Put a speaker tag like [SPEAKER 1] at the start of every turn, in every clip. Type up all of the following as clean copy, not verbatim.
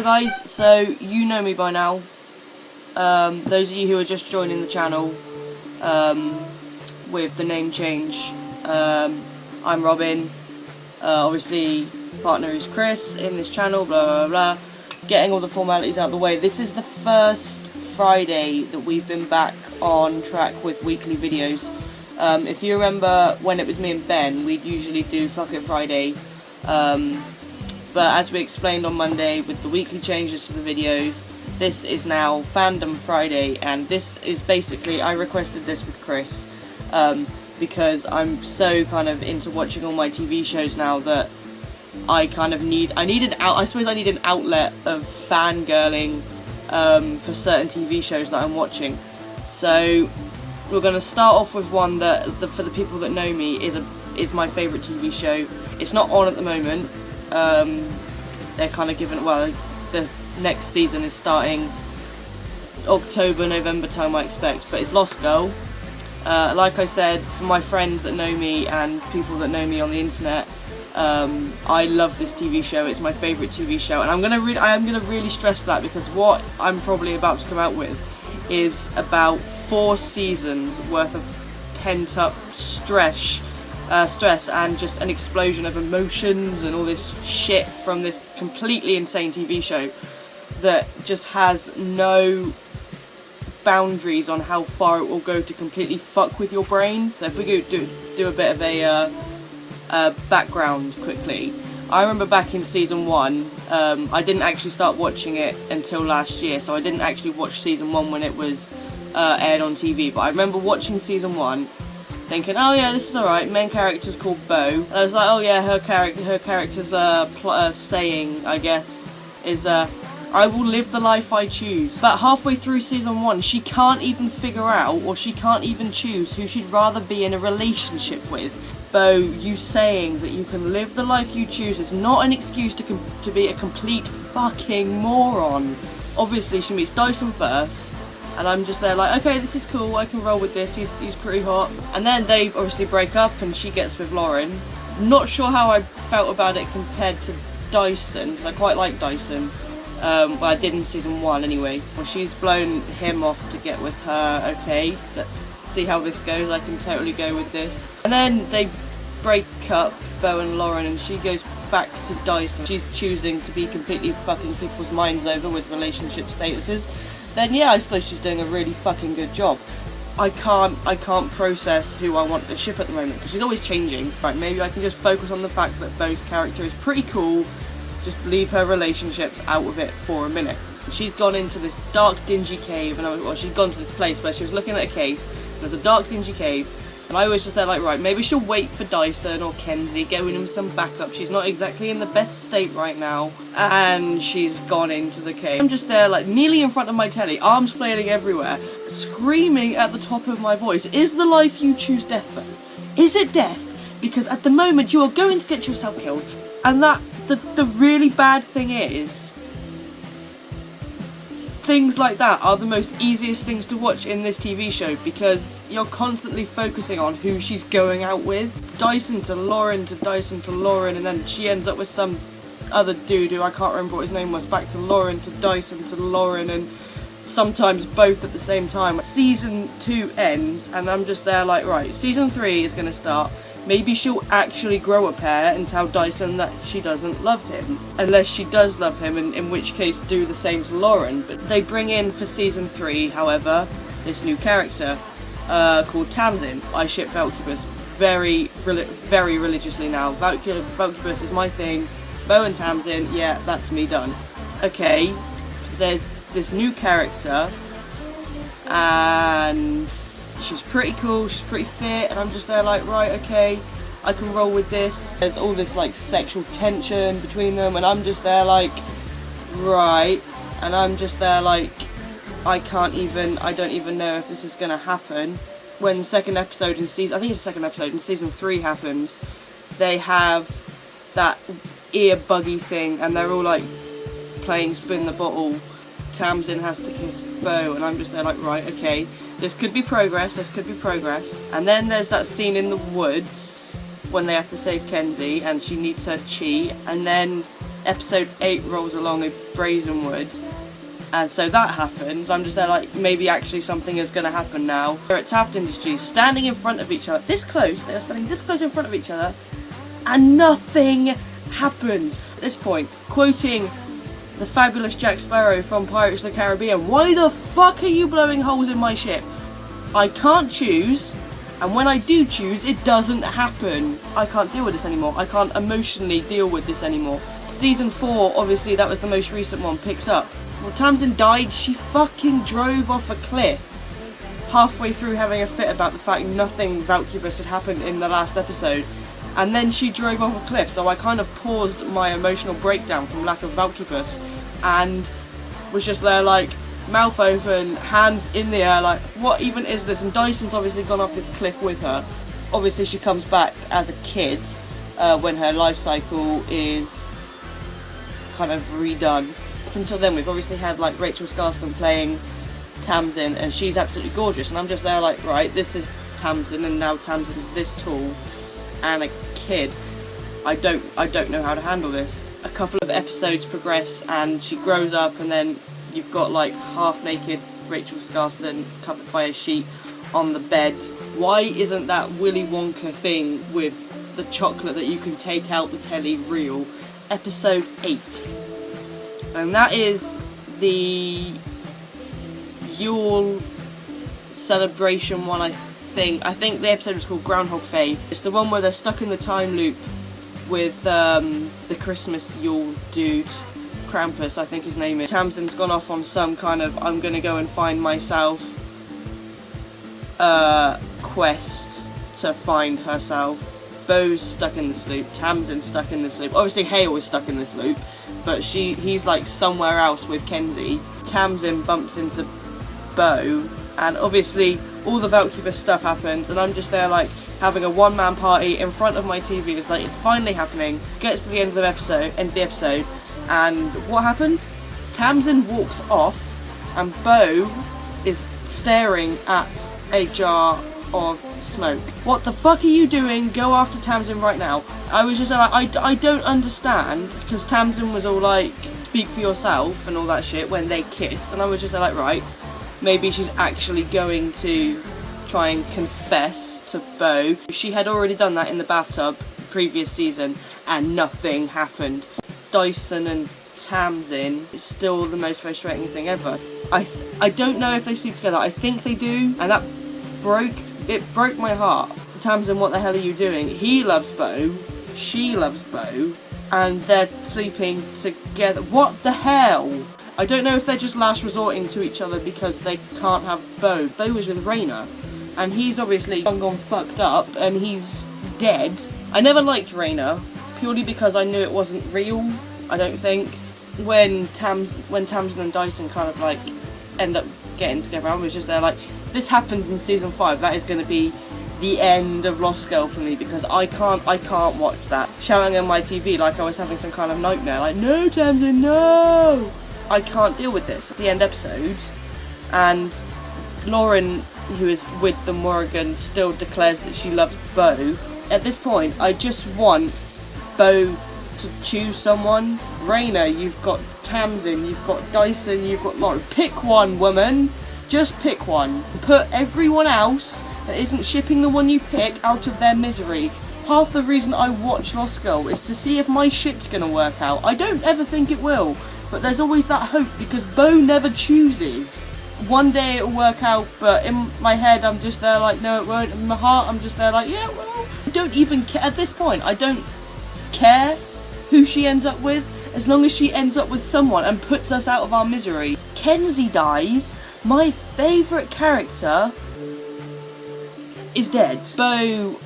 [SPEAKER 1] guys, so you know me by now. Those of you who are just joining the channel with the name change, I'm Robin. Obviously, partner is Chris in this channel, blah blah blah. Getting all the formalities out of the way. This is the first Friday that we've been back on track with weekly videos. If you remember when it was me and Ben, we'd usually do Fuck It Friday. But as we explained on Monday with the weekly changes to the videos, this is now Fandom Friday, and this is basically, I requested this with Chris, because I'm so kind of into watching all my TV shows now that I kind of need an outlet of fangirling for certain TV shows that I'm watching. So we're going to start off with one that, for the people that know me, is my favourite TV show. It's not on at the moment. They're kind of given, well, the next season is starting October, November time, I expect, but it's Lost Girl. Like I said, for my friends that know me and people that know me on the internet, I love this TV show. It's my favourite TV show, and I am gonna really stress that, because what I'm probably about to come out with is about 4 seasons worth of pent up stress and just an explosion of emotions and all this shit from this completely insane TV show that just has no boundaries on how far it will go to completely fuck with your brain. So if we go do a bit of a background quickly, I remember back in season 1, I didn't actually start watching it until last year, so I didn't actually watch season 1 when it was aired on TV, but I remember watching season 1 thinking, oh yeah, this is alright, main character's called Bo, and I was like, oh yeah, her character's saying, I guess, is I will live the life I choose. About halfway through season 1, she can't even figure out, or she can't even choose who she'd rather be in a relationship with. Bo, you saying that you can live the life you choose is not an excuse to be a complete fucking moron. Obviously, she meets Dyson first, and I'm just there like, okay, this is cool, I can roll with this, he's pretty hot. And then they obviously break up and she gets with Lauren. Not sure how I felt about it compared to Dyson, because I quite like Dyson. Well, I did in season 1 anyway. Well, she's blown him off to get with her, okay, let's see how this goes, I can totally go with this. And then they break up, Bo and Lauren, and she goes back to Dyson. She's choosing to be completely fucking people's minds over with relationship statuses. Then yeah, I suppose she's doing a really fucking good job. I can't process who I want to ship at the moment, because she's always changing. Right, maybe I can just focus on the fact that Bo's character is pretty cool, just leave her relationships out of it for a minute. She's gone into this dark, dingy cave, and she's gone to this place where she was looking at a case. There's a dark, dingy cave, and I was just there like, right, maybe she'll wait for Dyson or Kenzie, giving him some backup. She's not exactly in the best state right now, and she's gone into the cave. I'm just there like nearly in front of my telly, arms flailing everywhere, screaming at the top of my voice, is the life you choose death, Bo? Is it death? Because at the moment you are going to get yourself killed, and that the really bad thing is, things like that are the most easiest things to watch in this TV show, because you're constantly focusing on who she's going out with. Dyson to Lauren to Dyson to Lauren, and then she ends up with some other dude who I can't remember what his name was, back to Lauren to Dyson to Lauren, and sometimes both at the same time. Season 2 ends, and I'm just there like, right, season 3 is going to start. Maybe she'll actually grow a pair and tell Dyson that she doesn't love him. Unless she does love him, and in which case do the same to Lauren. But they bring in for season 3, however, this new character called Tamsin. I ship Valkubus very religiously now. Valkubus is my thing. Bo and Tamsin, yeah, that's me done. Okay, there's this new character, and she's pretty cool, she's pretty fit, and I'm just there like, right, okay, I can roll with this. There's all this like sexual tension between them, and I'm just there like, right, and I'm just there like, I don't even know if this is gonna happen. When the second episode in season, I think it's the second episode in season 3 happens, they have that ear buggy thing, and they're all like playing spin the bottle. Tamsin has to kiss Bo, and I'm just there like, right, okay, this could be progress, And then there's that scene in the woods when they have to save Kenzie, and she needs her chi, and then episode 8 rolls along with Brazenwood, and so that happens. I'm just there like, maybe actually something is going to happen now. They're at Taft Industries, standing in front of each other, this close, they're standing this close in front of each other, and nothing happens. At this point, quoting the fabulous Jack Sparrow from Pirates of the Caribbean, "Why the fuck are you blowing holes in my ship? I can't choose, and when I do choose, it doesn't happen. I can't deal with this anymore. I can't emotionally deal with this anymore." Season 4, obviously that was the most recent one, picks up. Well, Tamsin died, she fucking drove off a cliff halfway through having a fit about the fact nothing Valkubus had happened in the last episode. And then she drove off a cliff, so I kind of paused my emotional breakdown from lack of Valkubus and was just there like, mouth open, hands in the air, like, what even is this? And Dyson's obviously gone off this cliff with her. Obviously she comes back as a kid when her life cycle is kind of redone. Up until then we've obviously had like Rachel Scarston playing Tamsin, and she's absolutely gorgeous, and I'm just there like, right, this is Tamsin, and now Tamsin's this tall and a kid. I don't know how to handle this. A couple of episodes progress and she grows up, and then you've got like half naked Rachel Scarston covered by a sheet on the bed. Why isn't that Willy Wonka thing with the chocolate that you can take out the telly real? Episode 8. And that is the Yule celebration one, I think. I think the episode was called Groundhog Day. It's the one where they're stuck in the time loop with the Christmas Yule dude, Krampus, I think his name is. Tamsin's gone off on some kind of I'm gonna go and find myself quest to find herself. Bo's stuck in this loop, Tamsin's stuck in this loop. Obviously Hale is stuck in this loop, but he's like somewhere else with Kenzie. Tamsin bumps into Bo, and obviously all the Valkubus stuff happens, and I'm just there like having a one-man party in front of my TV. It's like, it's finally happening. Gets to the end of the episode, and what happens? Tamsin walks off, and Bo is staring at a jar of smoke. What the fuck are you doing? Go after Tamsin right now. I was just like, I don't understand, because Tamsin was all like, speak for yourself and all that shit when they kissed, and I was just like, right, maybe she's actually going to try and confess to Bo. She had already done that in the bathtub previous season and nothing happened. Dyson and Tamsin is still the most frustrating thing ever. I don't know if they sleep together. I think they do, and that broke my heart. Tamsin, what the hell are you doing? He loves Bo, she loves Bo, and they're sleeping together. What the hell? I don't know if they're just last resorting to each other because they can't have Bo. Bo was with Raina, and he's obviously gone fucked up, and he's dead. I never liked Raina, purely because I knew it wasn't real, I don't think. When Tamsin and Dyson kind of like end up getting together, I was just there like, this happens in season 5, that is going to be the end of Lost Girl for me, because I can't watch that. Shouting on my TV like I was having some kind of nightmare, like, no Tamsin, no! I can't deal with this. The end episode, and Lauren, who is with the Morrigan, still declares that she loves Bo. At this point, I just want Bo to choose someone. Raina, you've got Tamsin, you've got Dyson, you've got Lauren. Pick one, woman. Just pick one. Put everyone else that isn't shipping the one you pick out of their misery. Half the reason I watch Lost Girl is to see if my ship's gonna work out. I don't ever think it will, but there's always that hope, because Bo never chooses. One day it'll work out, but in my head I'm just there like, no it won't. In my heart I'm just there like, yeah, well. I don't even care at this point. I don't care who she ends up with, as long as she ends up with someone and puts us out of our misery. Kenzie dies. My favourite character is dead. Bo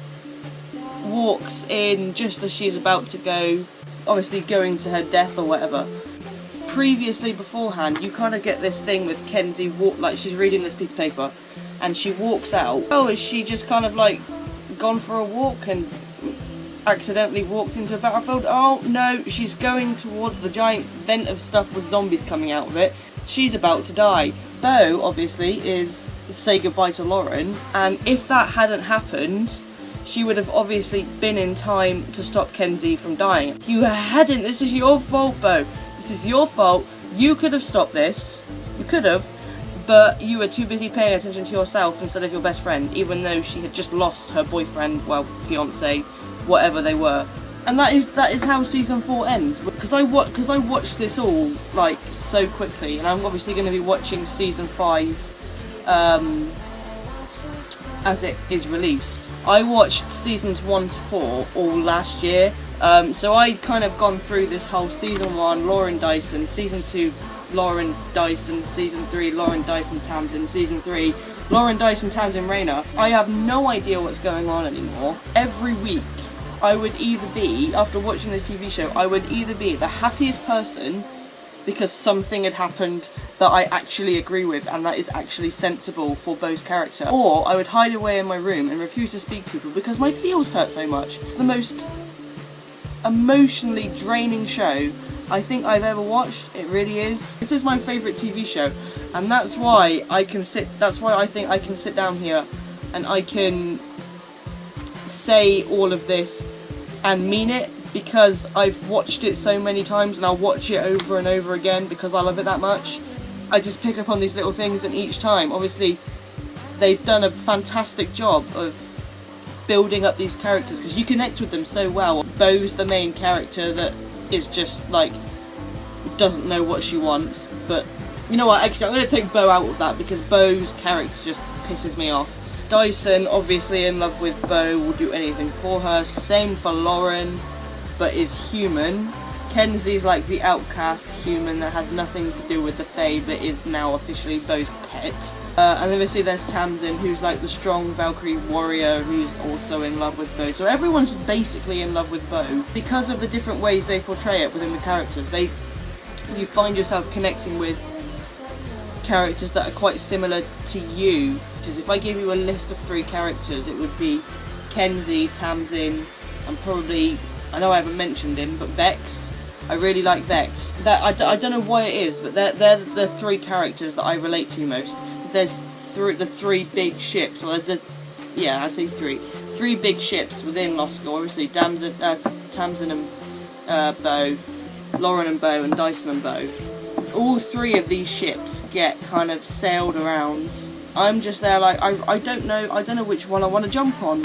[SPEAKER 1] walks in just as she's about to go, obviously going to her death or whatever. Previously, beforehand, you kind of get this thing with Kenzie like she's reading this piece of paper and she walks out. Oh, is she just kind of like gone for a walk and accidentally walked into a battlefield? Oh no, she's going towards the giant vent of stuff with zombies coming out of it. She's about to die. Bo, obviously, is say goodbye to Lauren, and if that hadn't happened, she would have obviously been in time to stop Kenzie from dying. If you hadn't, this is your fault, Bo. This is your fault. You could have stopped this. You could have. But you were too busy paying attention to yourself instead of your best friend, even though she had just lost her boyfriend, well, fiance, whatever they were. And that is how season 4 ends. Because I watched this all like so quickly, and I'm obviously going to be watching season 5 as it is released. I watched seasons 1 to 4 all last year, so I'd kind of gone through this whole season 1, Lauren Dyson, season 2. Lauren Dyson, season 3, Lauren Dyson Tamsin, season 3, Lauren Dyson Tamsin Rayner. I have no idea what's going on anymore. Every week, I would either be, after watching this TV show, I would either be the happiest person because something had happened that I actually agree with and that is actually sensible for Bo's character, or I would hide away in my room and refuse to speak to people because my feels hurt so much. It's the most emotionally draining show I think I've ever watched. It really is. This is my favourite TV show, and that's why I think I can sit down here and I can say all of this and mean it, because I've watched it so many times and I'll watch it over and over again because I love it that much. I just pick up on these little things, and each time, obviously, they've done a fantastic job of building up these characters because you connect with them so well. Bo's the main character that is just like doesn't know what she wants, but you know what, actually I'm going to take Bo out of that because Bo's character just pisses me off. Dyson, obviously in love with Bo, will do anything for her. Same for Lauren, but is human. Kenzie's like the outcast human that has nothing to do with the Fae, but is now officially Bo's pet. And then obviously there's Tamsin, who's like the strong Valkyrie warrior who's also in love with Bo. So everyone's basically in love with Bo because of the different ways they portray it within the characters. You find yourself connecting with characters that are quite similar to you. Because if I gave you a list of 3 characters, it would be Kenzie, Tamsin, and probably, I know I haven't mentioned him, but Vex. I really like Vex. I don't know why it is, but they're the 3 characters that I relate to most. There's the 3 big ships. Well, I say 3. 3 big ships within Lost Girl. Obviously, Tamsin and Bo, Lauren and Bo, and Dyson and Bo. All 3 of these ships get kind of sailed around. I'm just there like I don't know which one I want to jump on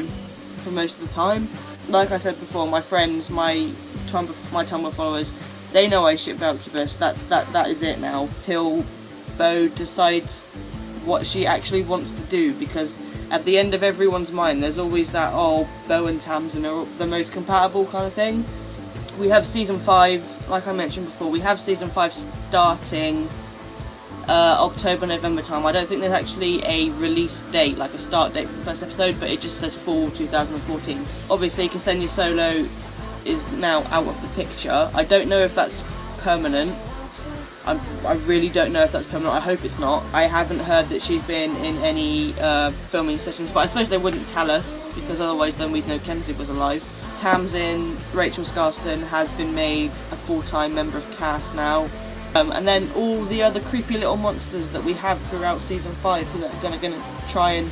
[SPEAKER 1] for most of the time. Like I said before, my friends, my Tumblr followers, they know I ship Valkubus. That is it now. Till Bo decides what she actually wants to do, because at the end of everyone's mind there's always that, oh, Bo and Tamsin are the most compatible kind of thing. We have season 5, like I mentioned before, we have season 5 starting October, November time. I don't think there's actually a release date, like a start date for the first episode, but it just says fall 2014. Obviously Ksenia Solo is now out of the picture. I don't know if that's permanent. I really don't know if that's permanent. I hope it's not. I haven't heard that she's been in any filming sessions, but I suppose they wouldn't tell us, because otherwise then we'd know Kenzie was alive. Tamsin, Rachel Scarston, has been made a full-time member of cast now. And then all the other creepy little monsters that we have throughout season 5 that are going to try and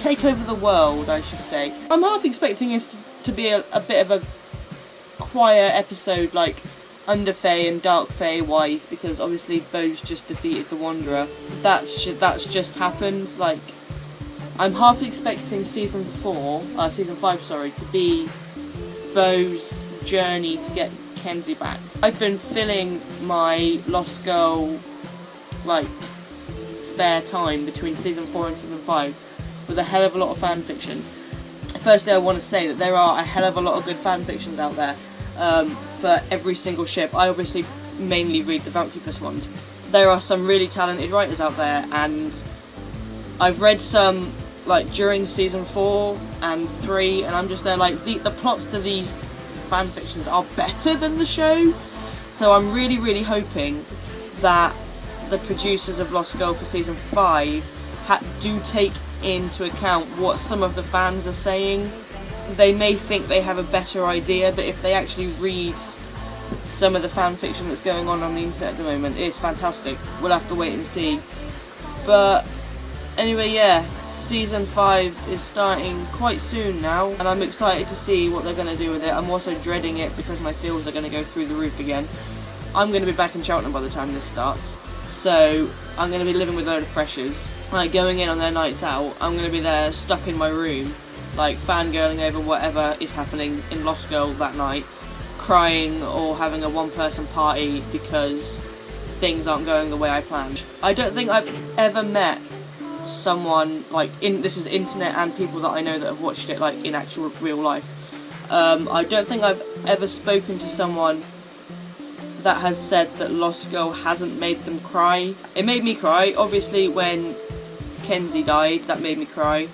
[SPEAKER 1] take over the world, I should say. I'm half expecting it to be a bit of a quiet episode, like Under Fae and Dark Fae wise, because obviously Bo's just defeated the Wanderer. That's just happened. Like, I'm half expecting season 5, to be Bo's journey to get Kenzie back. I've been filling my Lost Girl, like, spare time between season 4 and season 5 with a hell of a lot of fan fiction. Firstly, I want to say that there are a hell of a lot of good fan fictions out there for every single ship. I obviously mainly read the Valkubus ones. There are some really talented writers out there, and I've read some like during season 4 and 3, and I'm just there like the plots to these fan fictions are better than the show. So I'm really hoping that the producers of Lost Girl for season 5 do take into account what some of the fans are saying. They may think they have a better idea, but if they actually read some of the fan fiction that's going on the internet at the moment, it's fantastic. We'll have to wait and see. But anyway, yeah, Season 5 is starting quite soon now, and I'm excited to see what they're going to do with it. I'm also dreading it because my feels are going to go through the roof again. I'm going to be back in Cheltenham by the time this starts, so I'm going to be living with a load of freshers. Like, going in on their nights out, I'm going to be there stuck in my room, like fangirling over whatever is happening in Lost Girl that night, crying or having a one-person party because things aren't going the way I planned. I don't think I've ever met someone, like, this is internet and people that I know that have watched it, like, in actual real life. I don't think I've ever spoken to someone that has said that Lost Girl hasn't made them cry. It made me cry, obviously, when Kenzie died, that made me cry.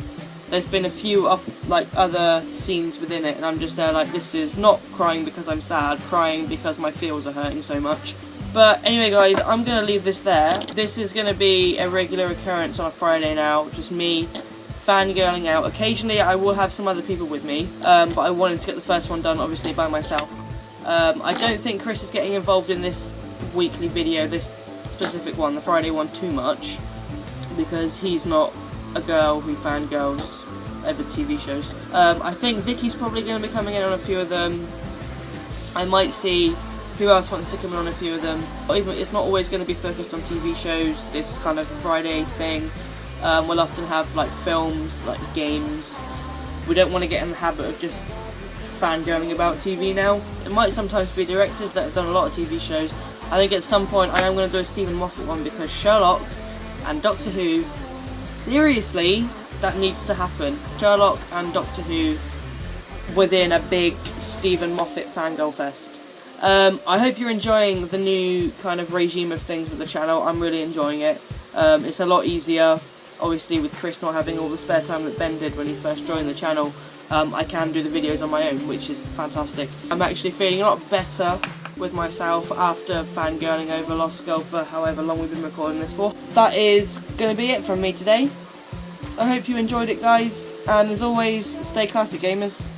[SPEAKER 1] There's been a few other scenes within it, and I'm just there like, this is not crying because I'm sad, crying because my feels are hurting so much. But anyway guys, I'm going to leave this there. This is going to be a regular occurrence on a Friday now, just me fangirling out. Occasionally I will have some other people with me, but I wanted to get the first one done obviously by myself. I don't think Chris is getting involved in this weekly video, this specific one, the Friday one, too much, because he's not a girl who fangirls over TV shows. I think Vicky's probably going to be coming in on a few of them. I might see who else wants to come in on a few of them. It's not always going to be focused on TV shows, this kind of Friday thing. We'll often have like films, like games. We don't want to get in the habit of just fangirling about TV now. It might sometimes be directors that have done a lot of TV shows. I think at some point I am going to do a Stephen Moffat one, because Sherlock and Doctor Who, seriously, that needs to happen. Sherlock and Doctor Who within a big Stephen Moffat fangirl fest. I hope you're enjoying the new kind of regime of things with the channel. I'm really enjoying it. It's a lot easier, obviously, with Chris not having all the spare time that Ben did when he first joined the channel. I can do the videos on my own, which is fantastic. I'm actually feeling a lot better with myself after fangirling over Lost Girl for however long we've been recording this for. That is going to be it from me today. I hope you enjoyed it, guys, and as always, stay classy, gamers.